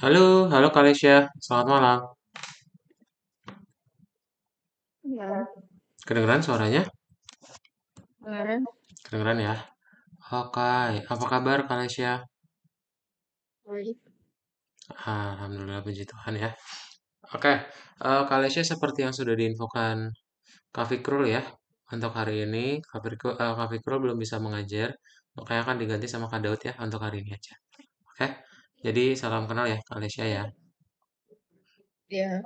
Halo, halo Kalisya, selamat malam. Ya, Kedengeran suaranya? kemarin Kedengeran ya? Oke, apa kabar Kalisya? baik. Alhamdulillah puji Tuhan ya. Oke, Kalisya seperti yang sudah diinfokan Kak Fikrul ya. Untuk hari ini, Kak Fikrul belum bisa mengajar, makanya akan diganti sama Kak Daud ya untuk hari ini aja. Oke, jadi salam kenal ya Kalisya ya. Ya,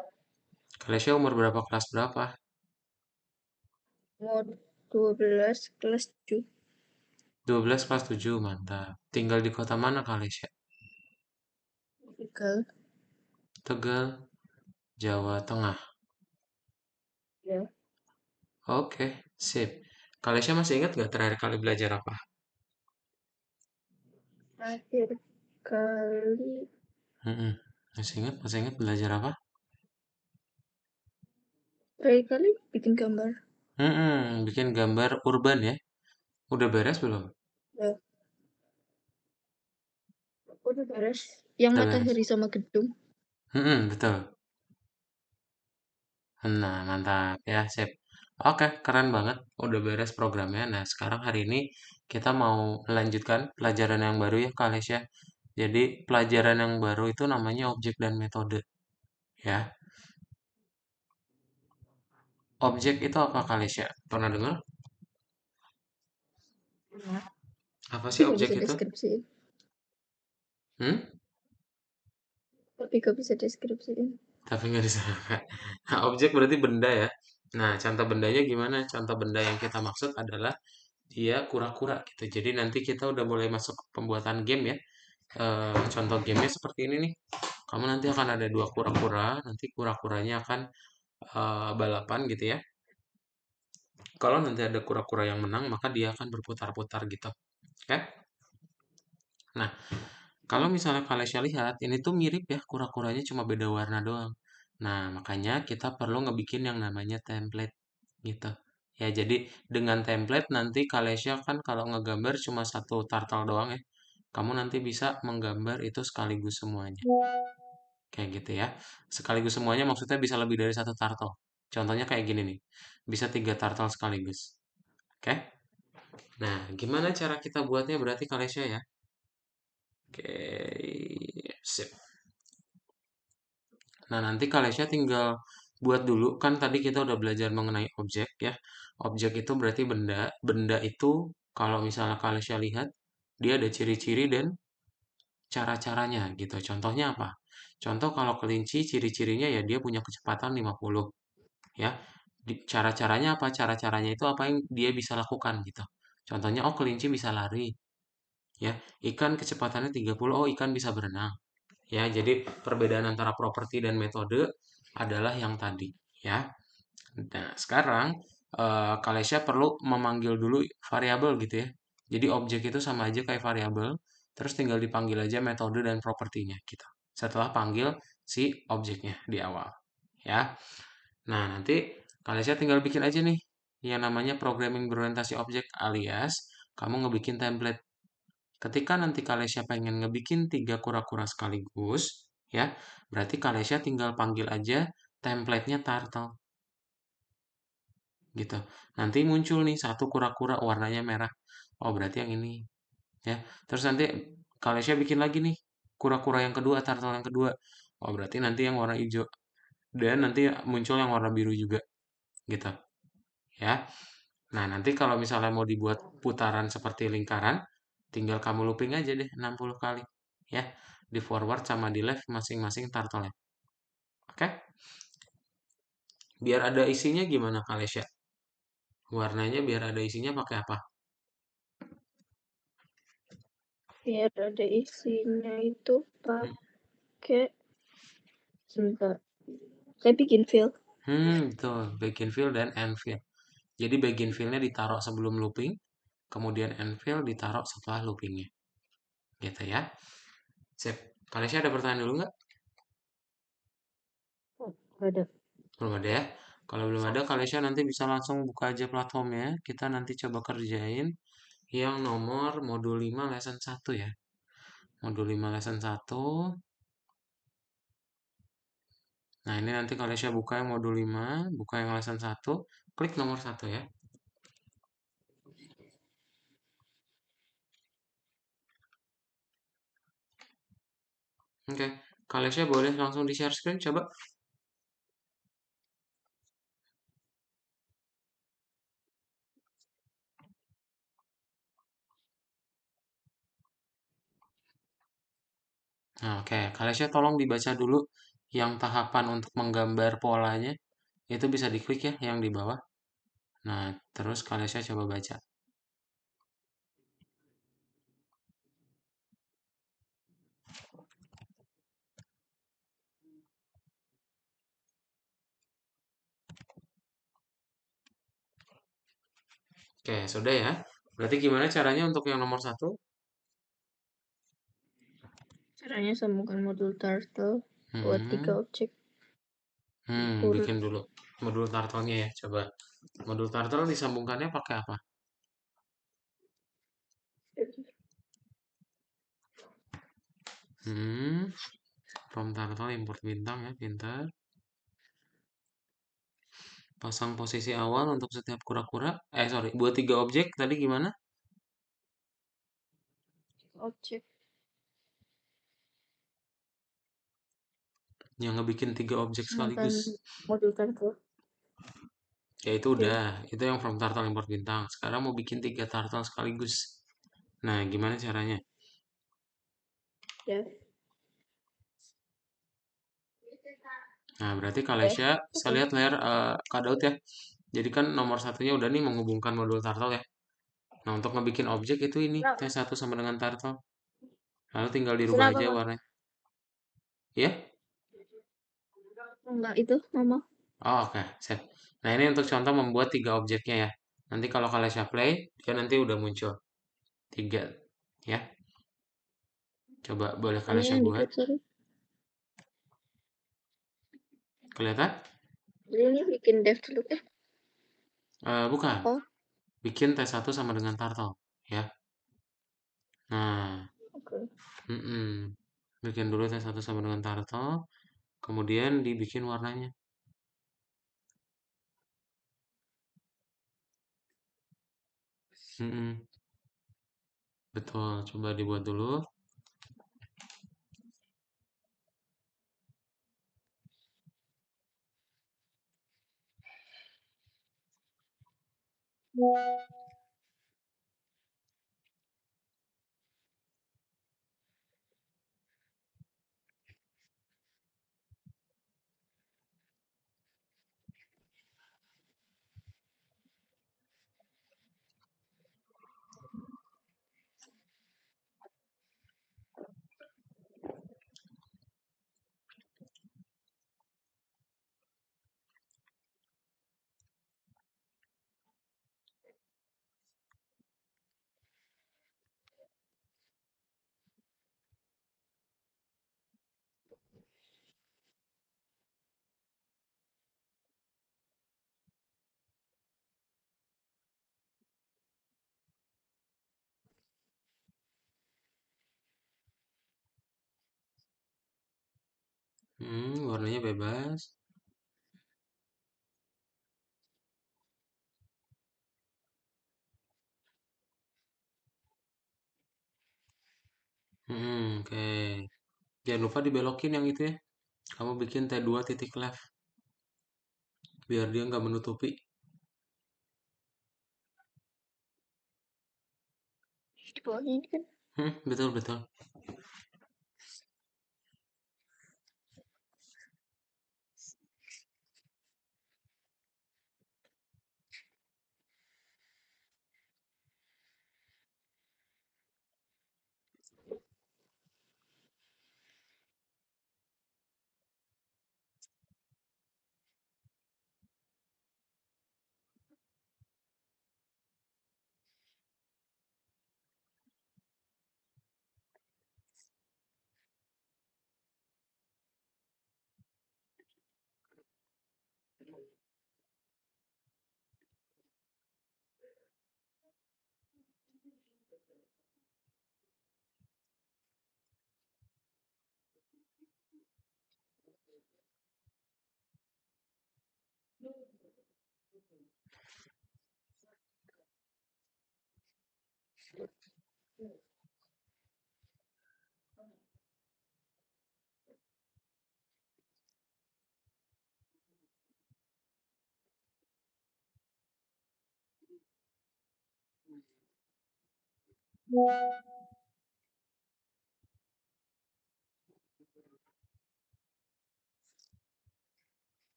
Kalisya umur berapa, kelas berapa? mau 12 kelas 7. 12 kelas 7, mantap. Tinggal di kota mana Kalisya? Tinggal. Tegal, Jawa Tengah. Ya, Oke, sip. Kalisya masih ingat nggak terakhir kali belajar apa? terakhir kali Mm-mm. Masih ingat belajar apa? terakhir kali bikin gambar. Bikin gambar urban ya. Udah beres belum? Ya, udah beres. Yang Udah beres. matahari sama gedung. Betul. Nah, mantap ya, sip. Oke, keren banget. Udah beres programnya. Nah, sekarang hari ini kita mau melanjutkan pelajaran yang baru ya, Kalisya. Jadi, pelajaran yang baru itu namanya objek dan metode ya. Objek itu apa, Kalisya? Pernah dengar? Nah, Apa tapi sih gak objek bisa itu? deskripsiin. Hmm? Tapi gak bisa deskripsiin. Tapi nggak disangka. Nah, objek berarti benda ya. Nah, contoh bendanya gimana? Contoh benda yang kita maksud adalah dia kura-kura gitu. Jadi nanti kita udah mulai masuk ke pembuatan game ya. Contoh gamenya seperti ini nih. Kamu nanti akan ada dua kura-kura. Nanti kura-kuranya akan balapan gitu ya. Kalau nanti ada kura-kura yang menang, maka dia akan berputar-putar gitu. Oke? Nah, kalau misalnya Kalisya lihat, ini tuh mirip ya kura-kuranya cuma beda warna doang. Nah, makanya kita perlu ngebikin yang namanya template gitu. Ya, jadi dengan template nanti Kalisya kan kalau ngegambar cuma satu turtle doang ya. Kamu nanti bisa menggambar itu sekaligus semuanya. Kayak gitu ya. Sekaligus semuanya maksudnya bisa lebih dari satu turtle. Contohnya kayak gini nih. Bisa tiga turtle sekaligus. Oke? Nah, gimana cara kita buatnya berarti Kalisya ya? Oke, sip. Nah, nanti Kalisya tinggal buat dulu. Kan tadi kita udah belajar mengenai objek ya. Objek itu berarti benda. Benda itu kalau misalnya Kalisya lihat, dia ada ciri-ciri dan cara-caranya gitu. Contohnya apa? Contoh kalau kelinci ciri-cirinya ya dia punya kecepatan 50 ya. Cara-caranya apa? Cara-caranya itu apa yang dia bisa lakukan gitu. Contohnya oh kelinci bisa lari ya. Ikan kecepatannya 30, oh ikan bisa berenang. Ya, jadi perbedaan antara properti dan metode adalah yang tadi, ya. Nah, sekarang Kalisya perlu memanggil dulu variabel gitu ya. Jadi objek itu sama aja kayak variabel, terus tinggal dipanggil aja metode dan propertinya gitu. Setelah panggil si objeknya di awal, ya. Nah, nanti Kalisya tinggal bikin aja nih yang namanya programming berorientasi objek alias kamu ngebikin template. Ketika nanti Kalisya pengen ngebikin tiga kura-kura sekaligus, ya, berarti Kalisya tinggal panggil aja template-nya turtle, gitu. Nanti muncul nih satu kura-kura warnanya merah. Oh, berarti yang ini, ya. Terus nanti Kalisya bikin lagi nih kura-kura yang kedua, turtle yang kedua. Oh, berarti nanti yang warna hijau. Dan nanti muncul yang warna biru juga, gitu, ya. Nah, nanti kalau misalnya mau dibuat putaran seperti lingkaran, tinggal kamu looping aja deh 60 kali. Ya, di forward sama di left masing-masing turtle ya. Oke? Biar ada isinya gimana Kalesya? Warnanya biar ada isinya pakai apa? Biar ada isinya itu pakai sebentar. Saya bikin file. Betul. Begin fill dan end fill. Jadi begin fill-nya ditaruh sebelum looping, kemudian end fill ditaruh setelah loopingnya. Gitu ya. Sip. Kalesya ada pertanyaan dulu nggak? Oh, gak ada. Belum ada ya? Kalau belum ada, Kalesya nanti bisa langsung buka aja platformnya. Kita nanti coba kerjain yang nomor modul 5 lesson 1 ya. Modul 5 lesson 1. Nah, ini nanti kalau saya buka yang modul 5, buka yang lesson 1, klik nomor 1 ya. Oke, kalau saya boleh langsung di share screen coba. Nah, oke, kalau saya tolong dibaca dulu yang tahapan untuk menggambar polanya. Itu bisa diklik ya yang di bawah. Nah, terus kalau saya coba baca. Oke, sudah ya. Berarti gimana caranya untuk yang nomor 1? Caranya sambungkan modul turtle buat 3 Hmm, objek urut. bikin dulu modul turtle-nya ya. Coba. Modul turtle disambungkannya pakai apa? Hmm, from turtle import bintang ya, pintar. Pasang posisi awal untuk setiap kura-kura. Sorry, buat 3 objek tadi gimana? Objek Yang ngebikin 3 objek makan sekaligus. modul turtle. Ya itu Oke. udah, itu yang from turtle import bintang. Sekarang mau bikin 3 turtle sekaligus. Nah, gimana caranya? Ya. Nah, berarti Eh, Kalesia, saya apa? lihat layar Kak Daud ya. Jadi kan nomor satunya udah nih menghubungkan modul turtle ya. Nah, untuk ngebikin objek itu ini, Kenapa? T1 sama dengan turtle. Lalu tinggal dirubah Kenapa, aja Pak? warnanya. Ya? Enggak itu, Mama. Oh, oke, sip. Nah, ini untuk contoh membuat 3 objeknya ya. Nanti kalau Kalesia play, dia nanti udah muncul. 3, ya. Coba boleh Ini Kalesia yang di buat. capture. Kelihatan? Jadi ini bikin dev dulu eh. Bukan. Oh, Bikin T1 sama dengan turtle, ya. Nah, oke. bikin dulu T1 sama dengan turtle, kemudian dibikin warnanya. Mm-mm, betul, coba dibuat dulu. Warnanya bebas. Oke. Jangan lupa dibelokin yang itu ya. Kamu bikin T2 titik left, biar dia nggak menutupi. Di bawahnya ini kan. Betul betul.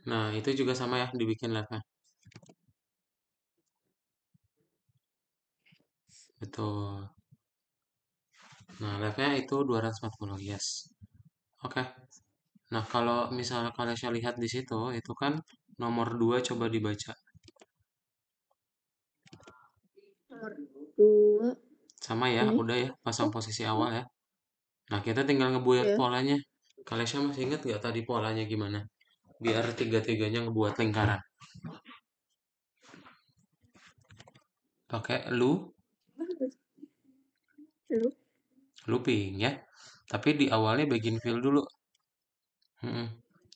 Nah, itu juga sama ya dibikin live-nya. Betul. Nah, live-nya itu 240, yes. Oke. Nah, kalau misalnya kalian lihat di situ, itu kan nomor 2 coba dibaca. Nomor 2 Sama ya, ini. udah ya, pasang Oh, posisi awal ya. Nah, kita tinggal ngebuat ya. polanya. Kalian masih ingat nggak tadi polanya gimana? Biar tiga-tiganya ngebuat lingkaran. Pakai Dulu. looping ya. Tapi di awalnya begin fill dulu. Mm-mm.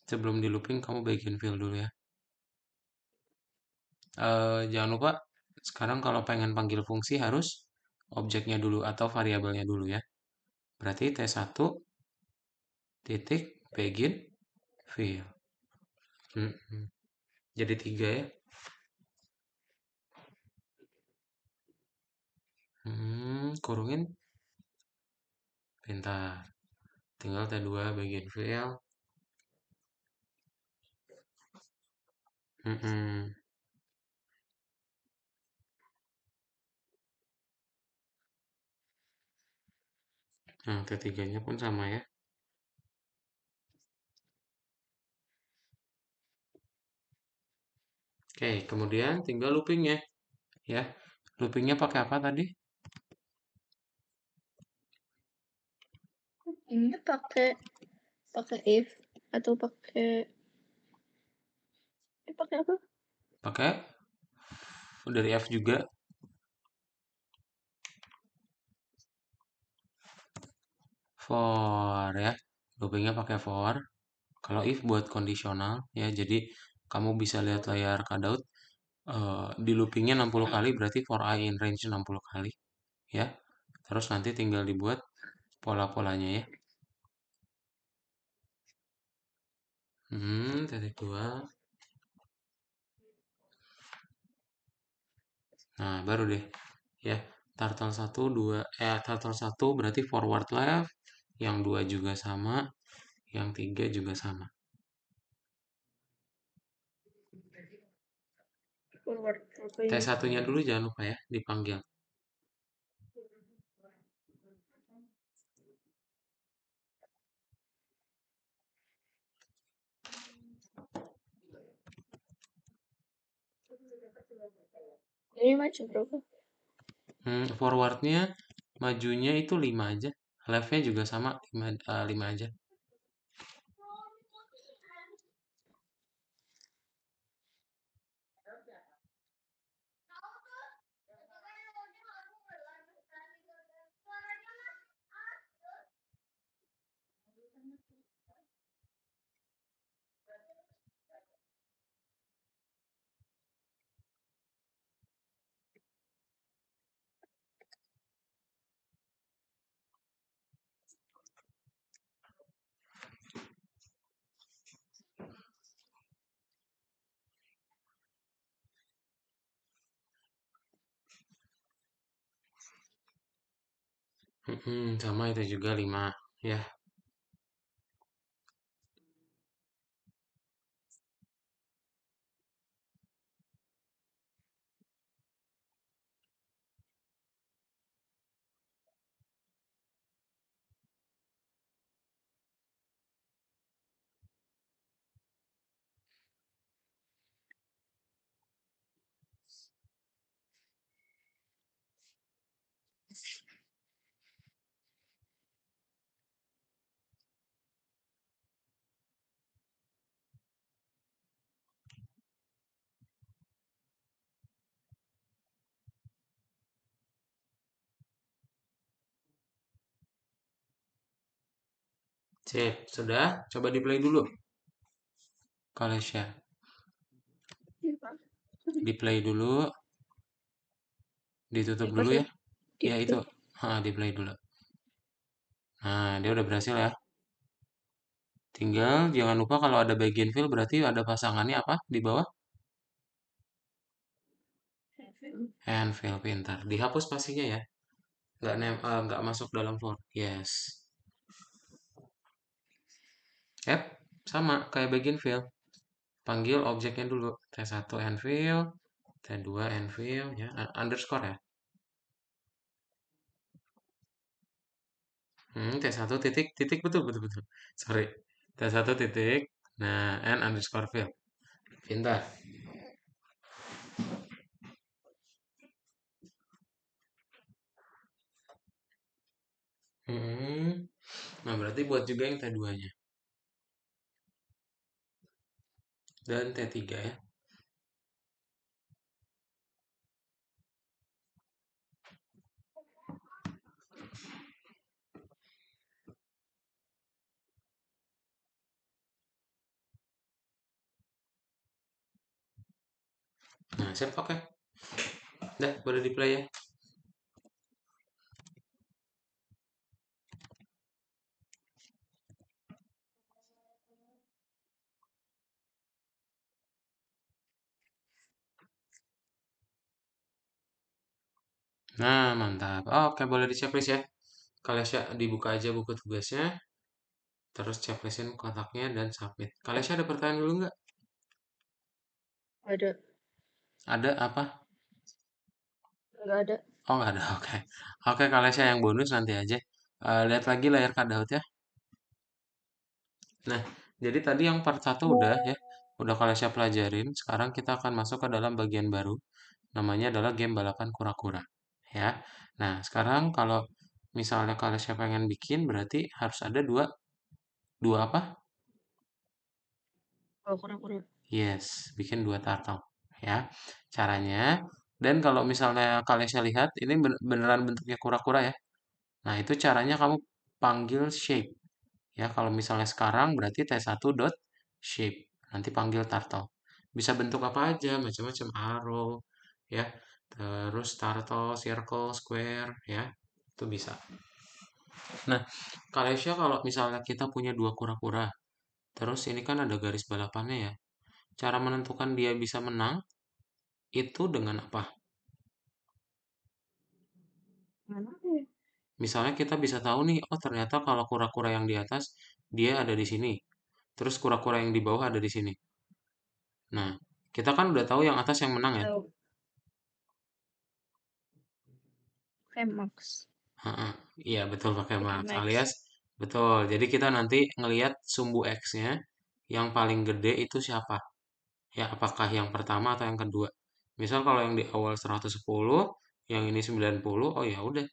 Sebelum di looping kamu begin fill dulu ya. Jangan lupa sekarang kalau pengen panggil fungsi harus objeknya dulu atau variabelnya dulu ya. Berarti T1 titik begin fill. Mm-mm. Jadi tiga ya. Kurungin pintar. Tinggal T2 begin fill. Mm-mm. Nah, T3-nya pun sama ya. Oke, kemudian tinggal loopingnya ya. Loopingnya pakai apa tadi? Ini pakai if atau pakai apa? Pakai dari F juga for ya. Loopingnya pakai for. Kalau if buat kondisional ya. Jadi kamu bisa lihat layar Kadaut di loopingnya 60 kali berarti for I in range 60 kali ya. Terus nanti tinggal dibuat pola-polanya ya. Titik dua. Nah, baru deh ya. Turtle satu berarti forward left, yang 2 juga sama, yang 3 juga sama. Forward apa T ini? satunya dulu jangan lupa ya dipanggil. Ini macam berapa? Forwardnya majunya itu 5 aja. Leftnya juga sama 5 aja. Sama itu juga 5 ya. Sip, sudah. Coba di play dulu. Kalesya. Di play dulu, ditutup Bebas dulu ya ya. Ya gitu. itu, di play dulu. Nah, dia udah berhasil ya. Tinggal jangan lupa kalau ada bagian fill berarti ada pasangannya apa di bawah? And fill pintar. Dihapus pastinya ya. Nggak masuk dalam for. Yes. Yep, sama kayak bagian fill. Panggil objeknya dulu. T1 and fill, T2 and fill ya, underscore ya. T1 titik titik betul betul betul. Sorry. T1 titik. Nah, and underscore fill. Pintar. Hmm. Nah, berarti buat juga yang T2-nya. Dan T3 ya. Nah, siap oke. Dah, boleh di play ya. Nah, mantap. Oke, boleh di checklist ya. Kalian dibuka aja buku tugasnya, terus checklistin kotaknya dan submit. Kalian ada pertanyaan dulu nggak? Ada, Ada apa? nggak ada. Oh, nggak ada. Oke. Oke, kalian yang bonus nanti aja. Lihat lagi layar Kak Daud ya. Nah, jadi tadi yang part satu udah ya. Udah kalian pelajarin. Sekarang kita akan masuk ke dalam bagian baru. Namanya adalah game balapan kura-kura. Ya. Nah, sekarang kalau misalnya kalian pengen bikin berarti harus ada dua dua apa? Oh, kura-kura. Yes, bikin dua turtle. Ya. Caranya dan kalau misalnya kalian lihat ini beneran bentuknya kura-kura ya. Nah, itu caranya kamu panggil shape. Ya, kalau misalnya sekarang berarti T1 dot shape. Nanti panggil turtle. Bisa bentuk apa aja, macam-macam arrow, ya. Terus turtle, circle, square, ya. Itu bisa. Nah, Kalisha kalau misalnya kita punya dua kura-kura, terus ini kan ada garis balapannya ya. Cara menentukan dia bisa menang itu dengan apa? Mana ya? Misalnya kita bisa tahu nih, oh ternyata kalau kura-kura yang di atas dia ada di sini. Terus kura-kura yang di bawah ada di sini. Nah, kita kan udah tahu yang atas yang menang ya. Tahu. Max. Heeh. Iya betul pakai Pakai max alias Max. betul. Jadi kita nanti ngelihat sumbu X-nya yang paling gede itu siapa? Ya apakah yang pertama atau yang kedua? Misal kalau yang di awal 110, yang ini 90, oh ya udah,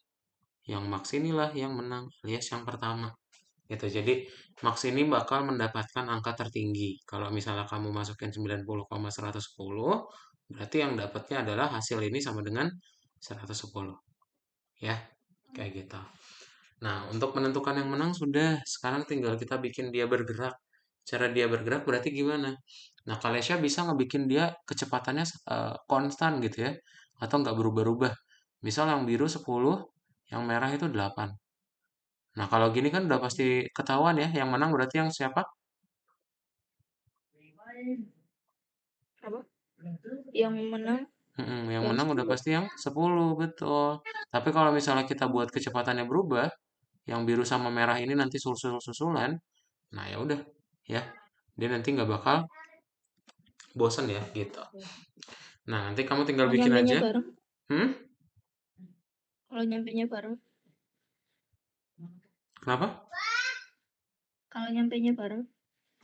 yang max inilah yang menang alias yang pertama. Gitu. Jadi max ini bakal mendapatkan angka tertinggi. Kalau misalnya kamu masukin 90,110, berarti yang dapatnya adalah hasil ini sama dengan 110. Ya, kayak gitu. Nah, untuk menentukan yang menang sudah, sekarang tinggal kita bikin dia bergerak. Cara dia bergerak berarti gimana? Nah, Kalesha bisa ngebikin dia kecepatannya konstan gitu ya, atau nggak berubah-ubah. Misal yang biru 10, yang merah itu 8. Nah, kalau gini kan udah pasti ketahuan ya, yang menang berarti yang siapa? Apa? Yang menang Yang yang menang udah 10. pasti yang 10, betul. Tapi kalau misalnya kita buat kecepatannya berubah, yang biru sama merah ini nanti susul-susulan, nah ya udah, ya. Dia nanti nggak bakal bosan ya gitu. Nah, nanti kamu tinggal Kalau bikin nyampenya aja. bareng. Hmm? Kalau nyampenya bareng. Kenapa? Kalau nyampenya bareng.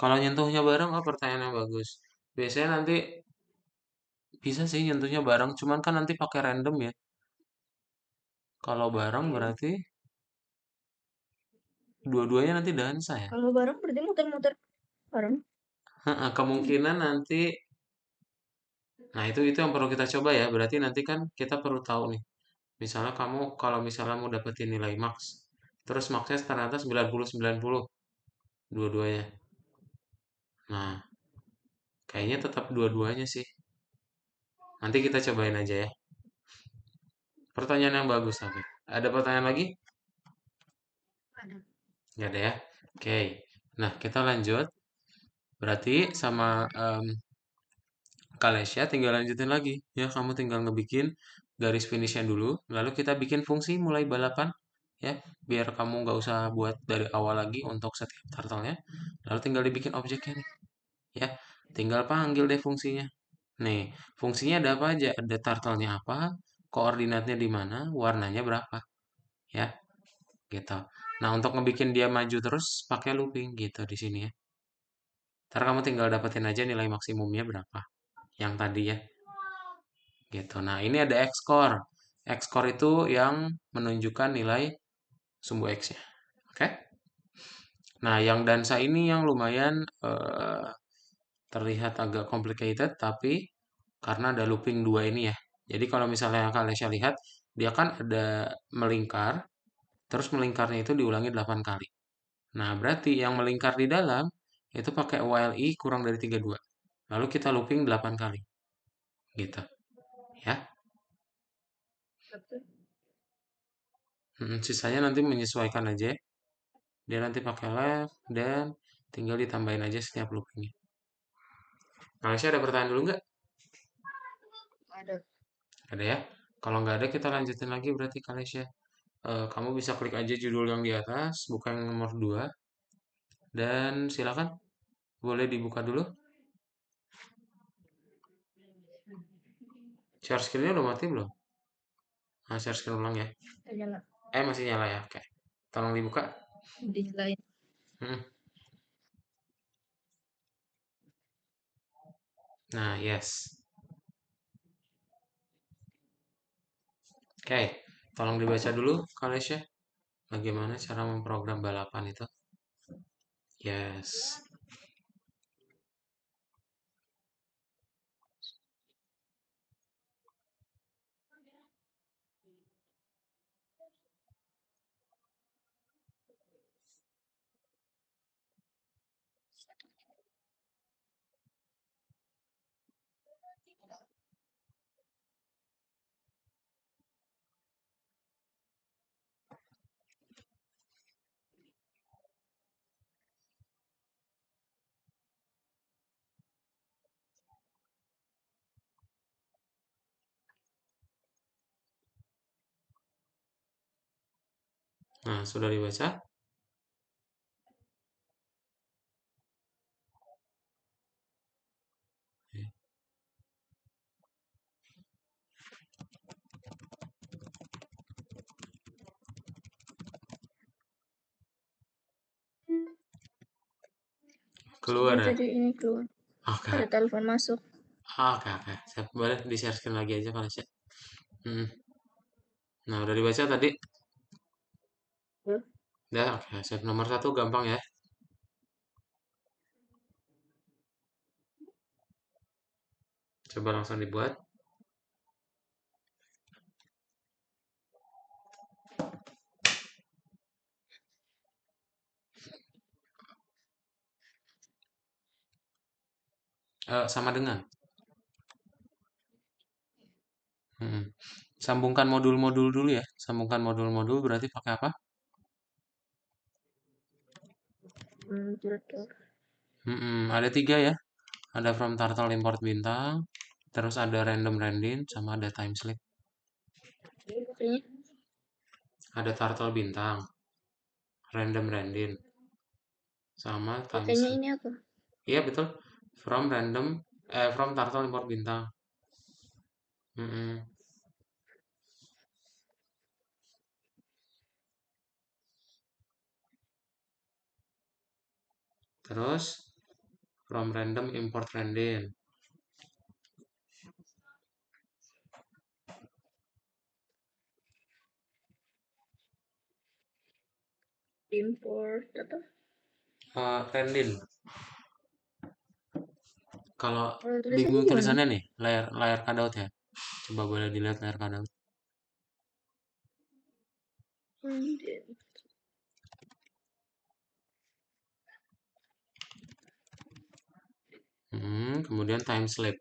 Kalau nyentuhnya bareng, oh pertanyaan yang bagus. Biasanya nanti bisa sih nyentuhnya bareng, cuman kan nanti pakai random ya. Kalau bareng Iya. berarti dua-duanya nanti dansa ya. Kalau bareng berarti muter-muter bareng. Kemungkinan nanti, nah itu yang perlu kita coba ya. Berarti nanti kan kita perlu tahu nih. Misalnya kamu kalau misalnya mau dapetin nilai max, terus maxnya ternyata 90-90 dua-duanya. Nah, kayaknya tetap dua-duanya sih. Nanti kita cobain aja ya. Pertanyaan yang bagus tapi. Ada pertanyaan lagi? Ada. Nggak ada ya. Oke. Nah, kita lanjut. Berarti sama Kalesya tinggal lanjutin lagi. Ya, kamu tinggal ngebikin garis finishnya dulu. Lalu kita bikin fungsi mulai balapan. Ya, biar kamu nggak usah buat dari awal lagi untuk setiap turtle-nya. Lalu tinggal dibikin objeknya nih. Ya, tinggal panggil deh fungsinya. Nih, fungsinya ada apa aja? Ada turtle-nya apa, koordinatnya di mana, warnanya berapa. Ya, gitu. Nah, untuk ngebikin dia maju terus pakai looping gitu di sini ya. Ntar kamu tinggal dapetin aja nilai maksimumnya berapa. Yang tadi ya. Gitu. Nah, ini ada X-core. X-core itu yang menunjukkan nilai sumbu X-nya. Oke? Nah, yang dansa ini yang lumayan terlihat agak complicated, tapi karena ada looping 2 ini ya. Jadi kalau misalnya kalian lihat, dia kan ada melingkar, terus melingkarnya itu diulangi 8 kali. Nah, berarti yang melingkar di dalam itu pakai while i kurang dari 32. Lalu kita looping 8 kali. Gitu. Ya. Betul. Sisanya nanti menyesuaikan aja. Dia nanti pakai left dan tinggal ditambahin aja setiap loopingnya. Malaysia ada pertanyaan dulu nggak? Ada. Ada ya? Kalau nggak ada kita lanjutin lagi berarti Malaysia. Kamu bisa klik aja judul yang di atas, buka yang nomor 2 dan silakan boleh dibuka dulu. Share screen-nya udah mati belum? Nah, share screen ulang ya. Nyala. Masih nyala ya. Oke. Tolong dibuka. Dinyalain. Hmm. Nah, yes. Oke. Tolong dibaca dulu, Kalesya. Bagaimana cara memprogram balapan itu? Yes. Nah, sudah dibaca? Keluar Sorry ya? tadi ini keluar. Oke. Ada telepon masuk. Oke, oke. Siap. Boleh di-share screen lagi aja, Kalesya. Hmm. Nah, udah dibaca tadi? Ya. Udah, oke. Step nomor 1 gampang ya. Coba langsung dibuat. Sama dengan. Mm-mm. Sambungkan modul-modul dulu ya. Sambungkan modul-modul berarti pakai apa? Betul. Ada 3 ya. Ada from turtle import bintang, terus ada random random, sama ada time slip. Ini pakainya. Ada turtle bintang, random random, sama time Pakainya slip. ini apa? Iya betul. From turtle import bintang. Mm-mm. Terus from random import random. Import apa? Random. Kalau Tulisannya bingung gimana? tulisannya nih, layar layar cutout ya. Coba boleh dilihat layar cutout. Hmm. Kemudian time slip.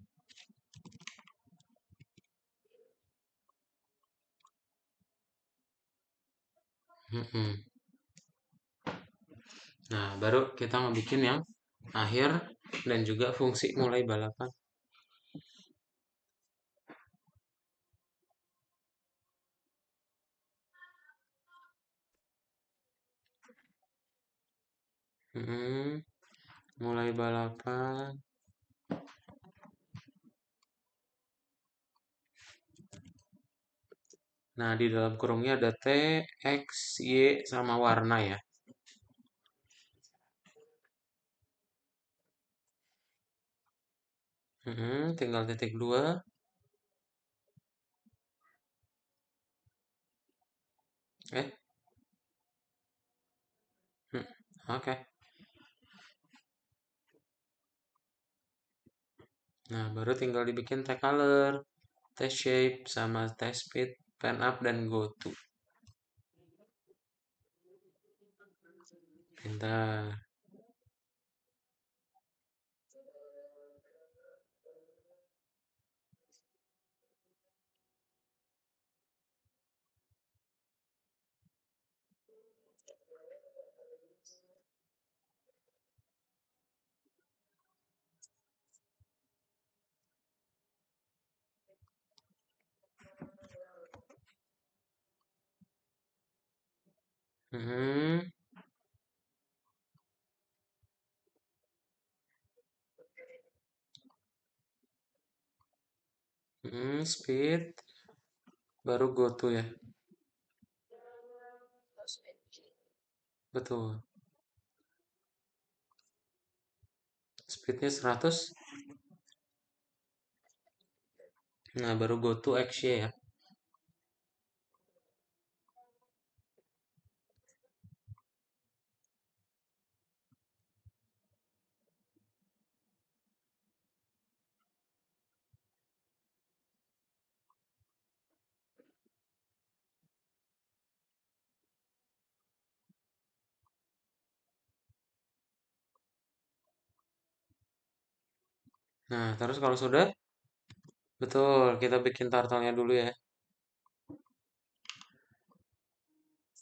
Mm-mm. Nah, baru kita ngebikin yang akhir dan juga fungsi mulai balapan. Mm-mm. Mulai balapan. Nah, di dalam kurungnya ada T, X, Y, sama warna ya. Tinggal titik dua. Eh, hmm, oke. Nah, baru tinggal dibikin tag color, test shape, sama test speed, pen up, dan go to. Pintar. Hmm, speed, baru go to ya. Betul. Speednya 100. Nah, baru go to X ya. Nah, terus kalau sudah, betul, kita bikin turtle-nya dulu ya.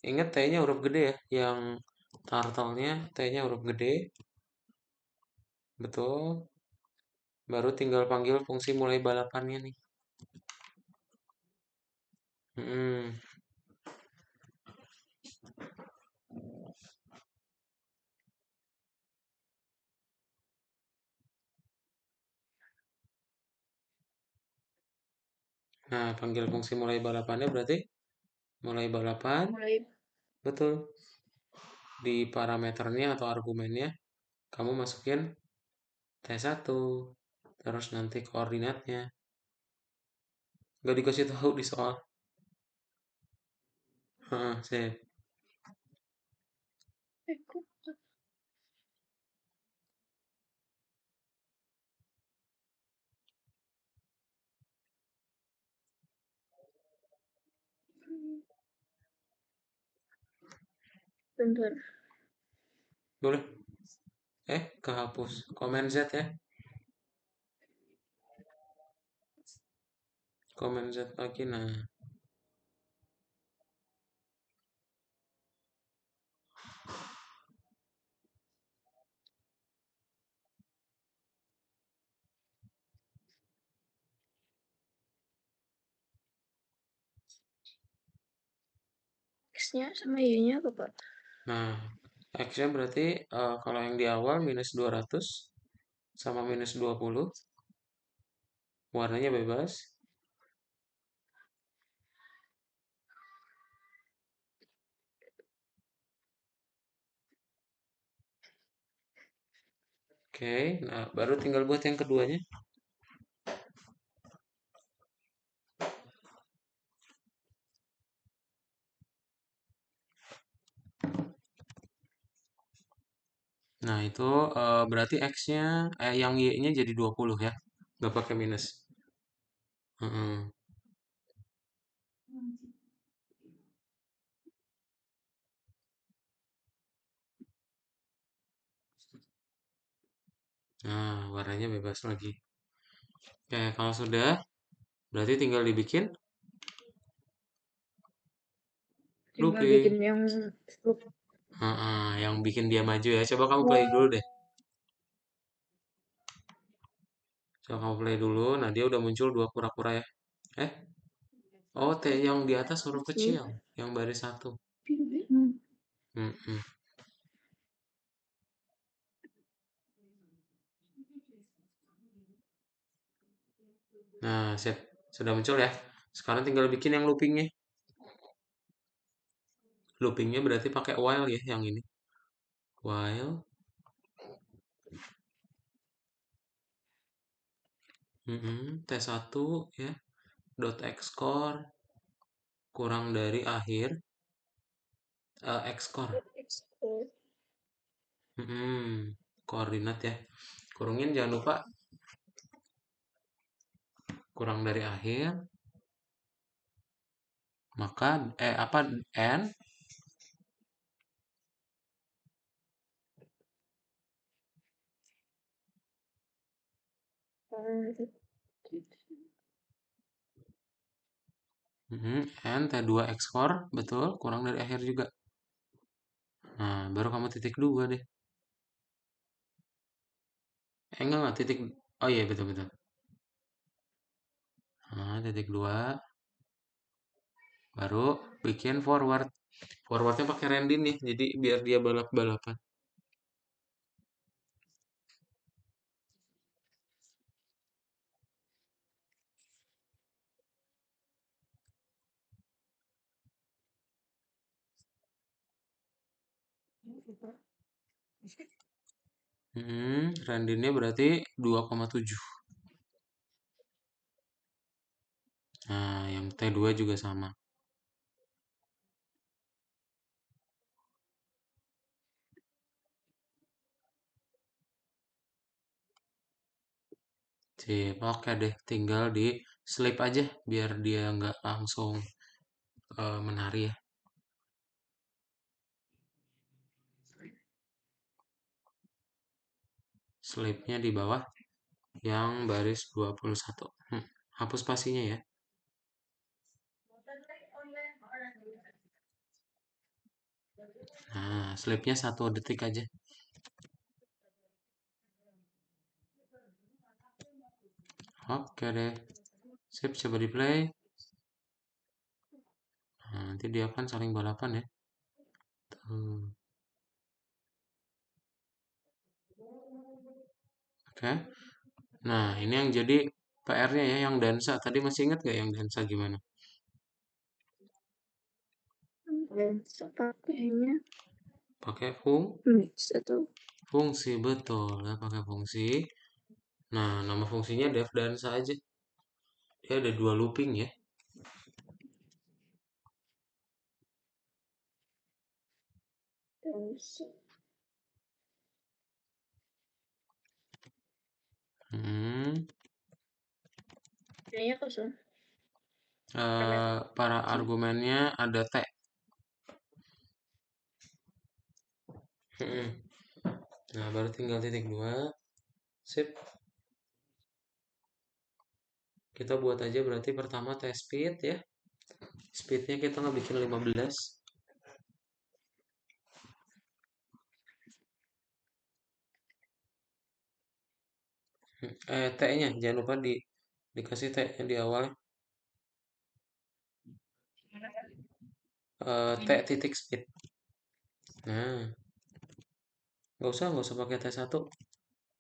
Ingat T-nya huruf gede ya, yang turtle-nya T-nya huruf gede, betul. Baru tinggal panggil fungsi mulai balapannya nih. Mm-mm. Nah, panggil fungsi mulai balapannya berarti mulai balapan, Mulai betul. Di parameternya atau argumennya, kamu masukin T1, terus nanti koordinatnya. Nggak dikasih tahu di soal. Heeh, sip. ikut. Bentar. Boleh. Kehapus. Komen Z ya. Komen Z lagi. Nah, X-nya sama Y-nya apa, Pak? nah, X-nya berarti kalau yang di awal minus 200 sama minus 20, warnanya bebas. Oke, nah baru tinggal buat yang keduanya. Nah, itu berarti X-nya, yang Y-nya jadi 20 ya. Nggak pakai minus. Heeh. Nah, warnanya bebas lagi. Oke, kalau sudah, berarti tinggal dibikin tinggal looping. bikin yang loop. Yang bikin dia maju ya. Coba kamu play dulu Wow. deh. Coba kamu play dulu. Nah, dia udah muncul dua kura-kura ya. Eh, oh, T yang di atas huruf Sih. kecil, yang baris satu. Hmm. Mm-mm. Nah, sip. Sudah muncul ya. Sekarang tinggal bikin yang loopingnya. Loopingnya berarti pakai while ya, yang ini. While. T1 ya. Dot Xcore kurang dari akhir. Xcore. Export. Koordinat ya. Kurungin jangan lupa kurang dari akhir. Maka apa n n T2 ekskor betul kurang dari akhir juga. Nah, baru kamu titik dua deh. Enggak titik. Oh iya betul betul. Nah, titik dua baru bikin forward. Forwardnya pakai rendin nih, jadi biar dia balap-balapan. Rendinnya berarti 2,7. Nah, yang T2 juga sama. Sip, oke deh. Tinggal di slip aja biar dia nggak langsung menari ya. Slipnya di bawah yang baris 21. Hapus spasinya ya. Nah, slipnya 1 detik aja. Oke deh. Sip, coba di play. Nah, nanti dia akan saling balapan ya. Tuh. Oke. Nah, ini yang jadi PR-nya ya, yang dansa. Tadi masih ingat gak yang dansa gimana? Pakainya Pakai mix atau fungsi, betul ya, pakai fungsi. Nah, nama fungsinya def dansa aja. Dia ada 2 looping ya. dansa. Hmm. Kayaknya kosong. Para argumennya ada T. Hmm. Nah, baru tinggal titik dua. Sip. Kita buat aja berarti pertama test speed ya. Speednya kita nggak bikin 15. T-nya jangan lupa dikasih T-nya di awal. T titik speed. Nah, nggak usah pakai T1,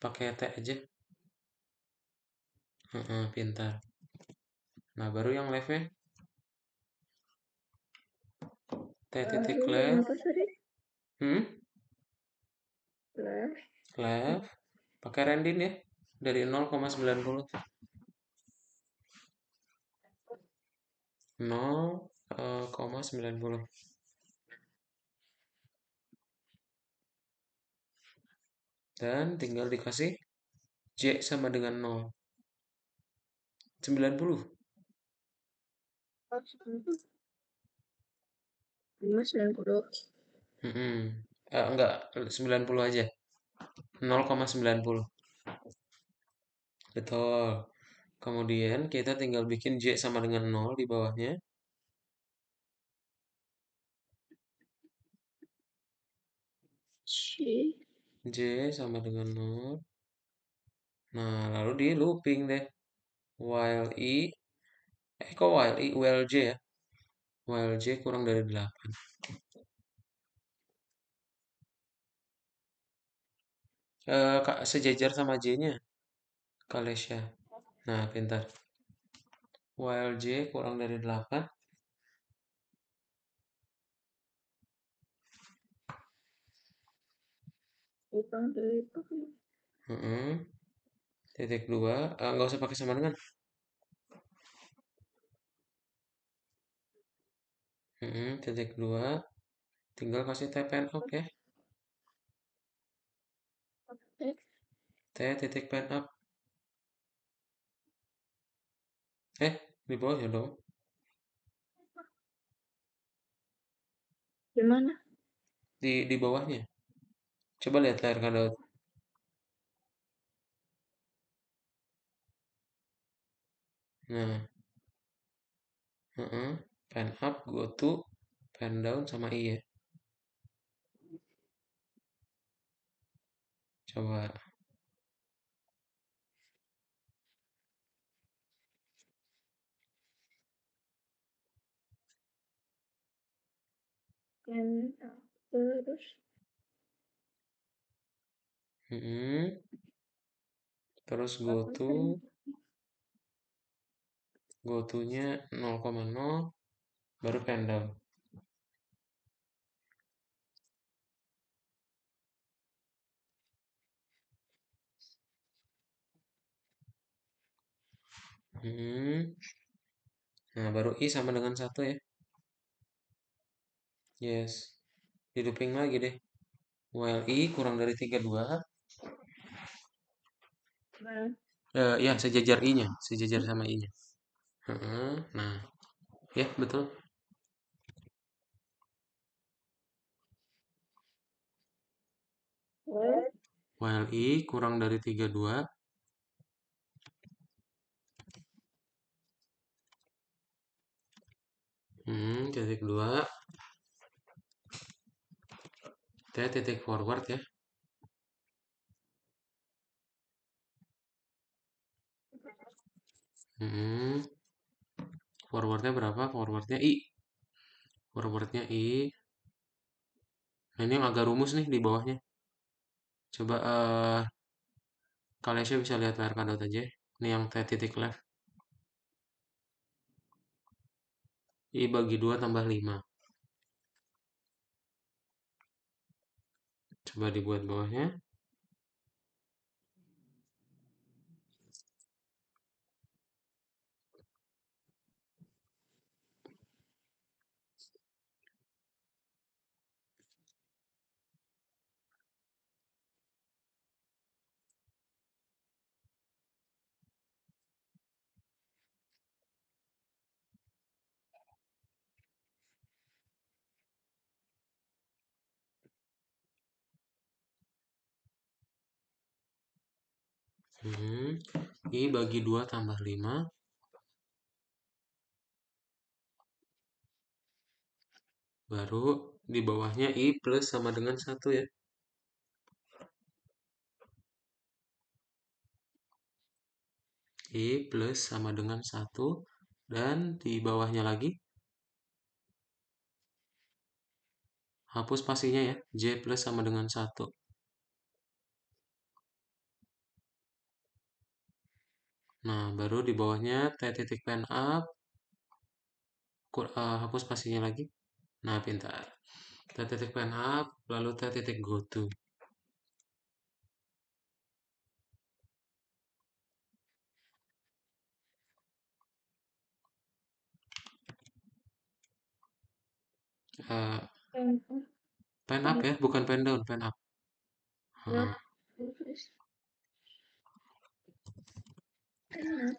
pakai T aja. Pintar. Nah, baru yang left-nya T titik left. Apa tadi? Hmm, Left. left. Pakai rendin ya. Dari 0,90. 0,90. Dan tinggal dikasih J sama dengan 0. 90. 90. Enggak, 90 aja. 0,90. Betul. Kemudian kita tinggal bikin J sama dengan 0 di bawahnya. J sama dengan 0. Nah, lalu di looping deh. While I, kok while I, while J ya? While J kurang dari 8. Kak, sejajar sama J-nya, Kalesha. Nah, pintar. While J kurang dari 8. Kurang dari itu. Titik 2. Nggak usah pakai sama dengan. Titik 2. Tinggal kasih T pen up ya. X. T titik pen up. Di bawah ya dong. Gimana? Di bawahnya. Coba lihat layar kanan. Nah, pen up, go to, pen down sama I ya. Coba. Kan terus Mm-mm. Terus apa kan? go to-nya 0,0, baru pen down. Hmm. Nah, baru I sama dengan 1 ya. Yes. Di looping lagi deh. While I kurang dari 32. Nah, Ya, sejajar I-nya. Sejajar sama I-nya. Nah, ya betul. well, While I kurang dari 32. Titik 2. T titik forward ya. Forwardnya berapa? Forwardnya I. Forwardnya I. Nah, ini yang agak rumus nih di bawahnya. Coba kalian bisa lihat layar kadot aja. Ini yang T titik left. I bagi 2 tambah 5. Coba dibuat bawahnya. I bagi 2 tambah 5. Baru di bawahnya I plus sama dengan 1 ya. I plus sama dengan 1. Dan di bawahnya lagi hapus spasinya ya. J plus sama dengan 1. Nah, baru di bawahnya T titik pen up. Hapus spasinya lagi. Nah, pintar. T titik pen up, lalu T titik go to. Eh, kan Pen up ya, bukan pen down, pen up. nah, Heeh. terus enak.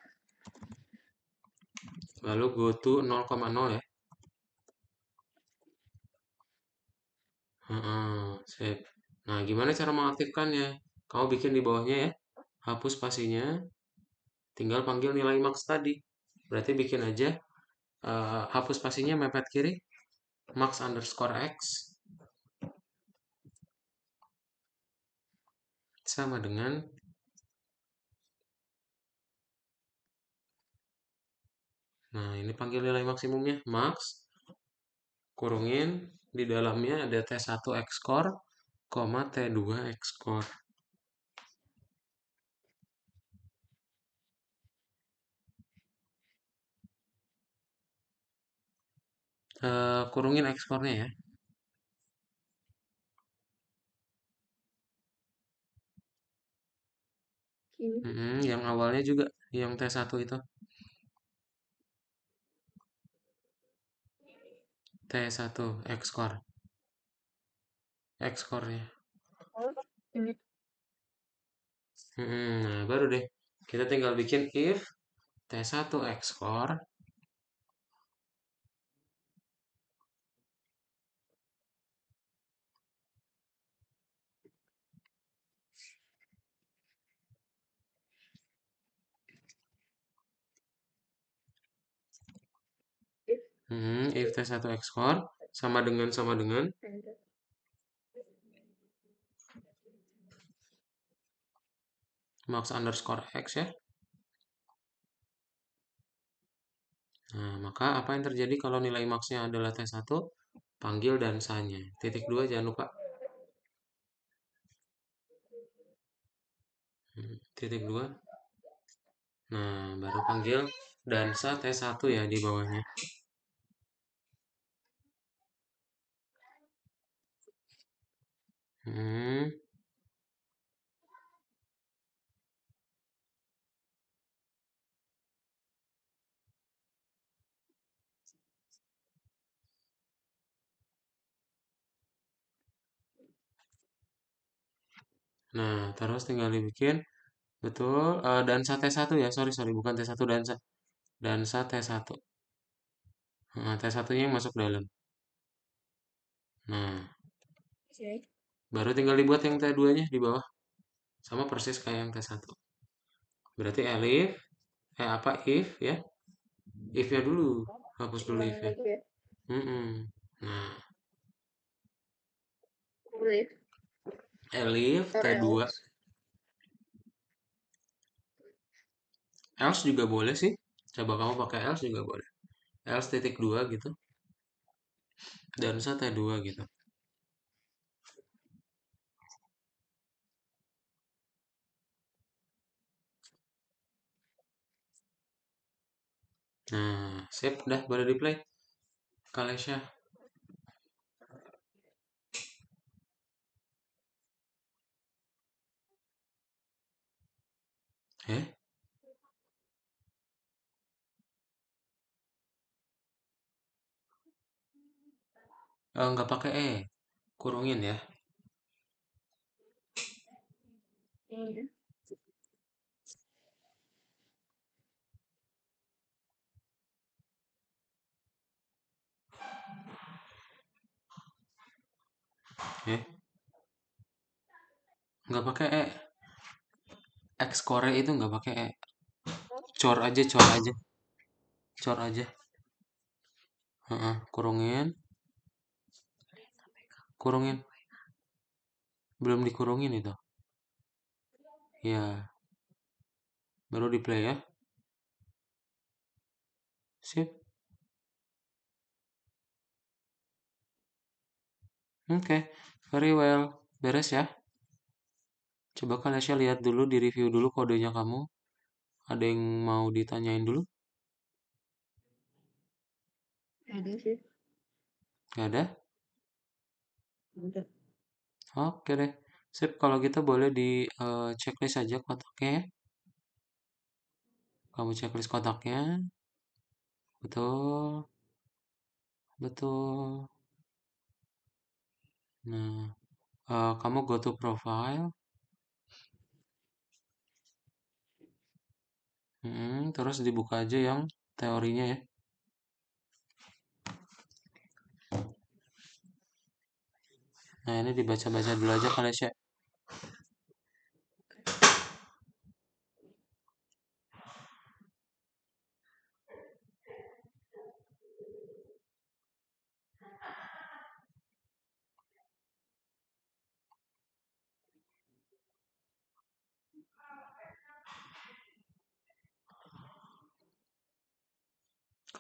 Lalu go to 0,0 ya. Heeh, sip. Nah, gimana cara mengaktifkannya? Kamu bikin di bawahnya ya. Hapus spasinya, tinggal panggil nilai max tadi. Berarti bikin aja hapus spasinya mepet kiri, max underscore x. sama dengan, nah ini panggil nilai maksimumnya, max, kurungin, di dalamnya ada T1 X core, koma T2 X core. Kurungin X core-nya ya. Gini. Yang awalnya juga, yang T1 itu. T1 X core. X core-nya. Oh, ini. Nah, baru deh. Kita tinggal bikin if T1 X core. If T1 X core sama dengan Ada. max underscore X ya. Nah, maka apa yang terjadi kalau nilai max-nya adalah T1? Panggil dansanya. Titik 2 jangan lupa. Titik 2. Nah, baru panggil dansa T1 ya di bawahnya. Hmm, Nah, terus tinggal dibikin. Betul, dansa T1 ya. Sorry, sorry. Bukan T1 dansa. Dansa T1. Nah, T1-nya yang masuk dalam. Nah, Oke. baru tinggal dibuat yang T2-nya di bawah. Sama persis kayak yang T1. Berarti elif, apa, if ya. If-nya dulu. Hapus dulu Ulang if-nya. lagi ya. Nah, Boleh. elif Or T2. else. Else juga boleh sih. Coba kamu pakai else juga boleh. Else titik 2 gitu. Dansa T2 gitu. Nah, sip. Udah, boleh di play. Kalesya. Eh? Nggak pakai E. Kurungin ya. Iya. Eh? Nggak pakai E. X core itu nggak pakai E. Cor aja, cor aja. Cor aja. Kurungin. Kurungin. Belum dikurungin itu. Ya, baru di play ya. Sip. Oke, very well. Beres ya. Coba kalian lihat dulu, di review dulu kodenya kamu. Ada yang mau ditanyain dulu? Ada sih. Gak ada? Ada. Oke deh. Sip, kalau gitu boleh di checklist aja kotaknya ya. Kamu checklist kotaknya. Betul. Betul. Nah, kamu go to profile. Terus dibuka aja yang teorinya ya. Nah, ini dibaca-baca dulu aja kalian ya.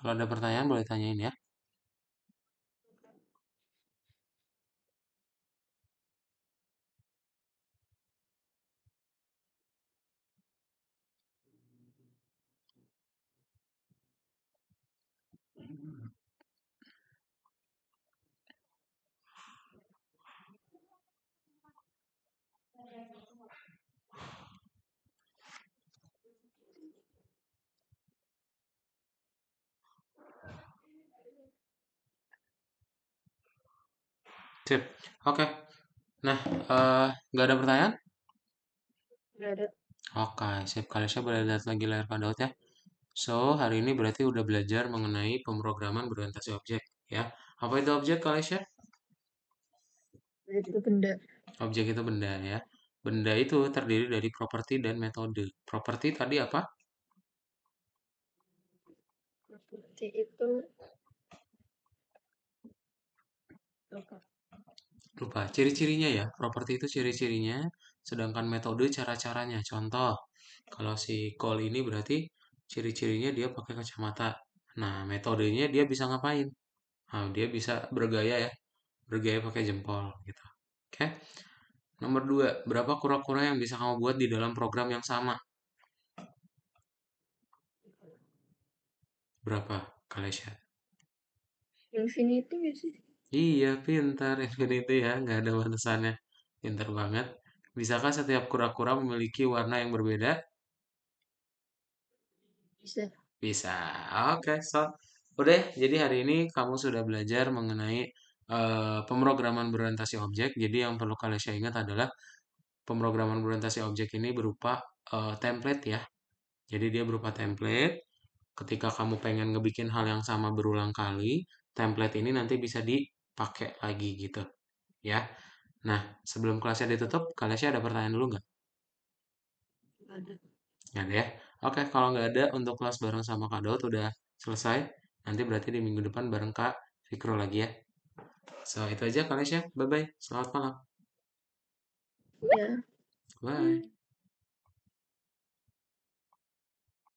Kalau ada pertanyaan boleh tanyain ya. Sip. Oke. Nah, nggak ada pertanyaan? Nggak ada. Oke, sip. Kalisya boleh lihat lagi layar Kak ya. So, hari ini berarti udah belajar mengenai pemrograman berorientasi objek, ya. Apa itu objek, Kalisya? Itu benda. Objek itu benda, ya. Benda itu terdiri dari properti dan metode. Properti tadi apa? Seperti itu apa? Lupa. Ciri-cirinya ya. Properti itu ciri-cirinya, sedangkan metode cara-caranya. Contoh, kalau si Cole ini berarti ciri-cirinya dia pakai kacamata. Nah, metodenya dia bisa ngapain? Nah, dia bisa bergaya ya. Bergaya pakai jempol gitu. Oke. Nomor 2, berapa kura-kura yang bisa kamu buat di dalam program yang sama? Berapa, Kalesha? Infinity nggak sih? Iya, pintar. Infinity ya, nggak ada batasannya. Pintar banget. Bisakah setiap kura-kura memiliki warna yang berbeda? Bisa. Bisa. Oke, so. Udah, jadi hari ini kamu sudah belajar mengenai pemrograman berorientasi objek. Jadi yang perlu kalian ingat adalah pemrograman berorientasi objek ini berupa template ya. Jadi dia berupa template. Ketika kamu pengen ngebikin hal yang sama berulang kali, template ini nanti bisa dipakai lagi gitu, ya. Nah, sebelum kelasnya ditutup, kalian ada pertanyaan dulu nggak? Nggak ada. Nggak ada ya? Oke, kalau nggak ada untuk kelas bareng sama Kak Daud udah selesai. Nanti berarti di minggu depan bareng Kak Fikro lagi ya. So, itu aja kalian ya. Bye-bye. Selamat malam. Ya. Bye.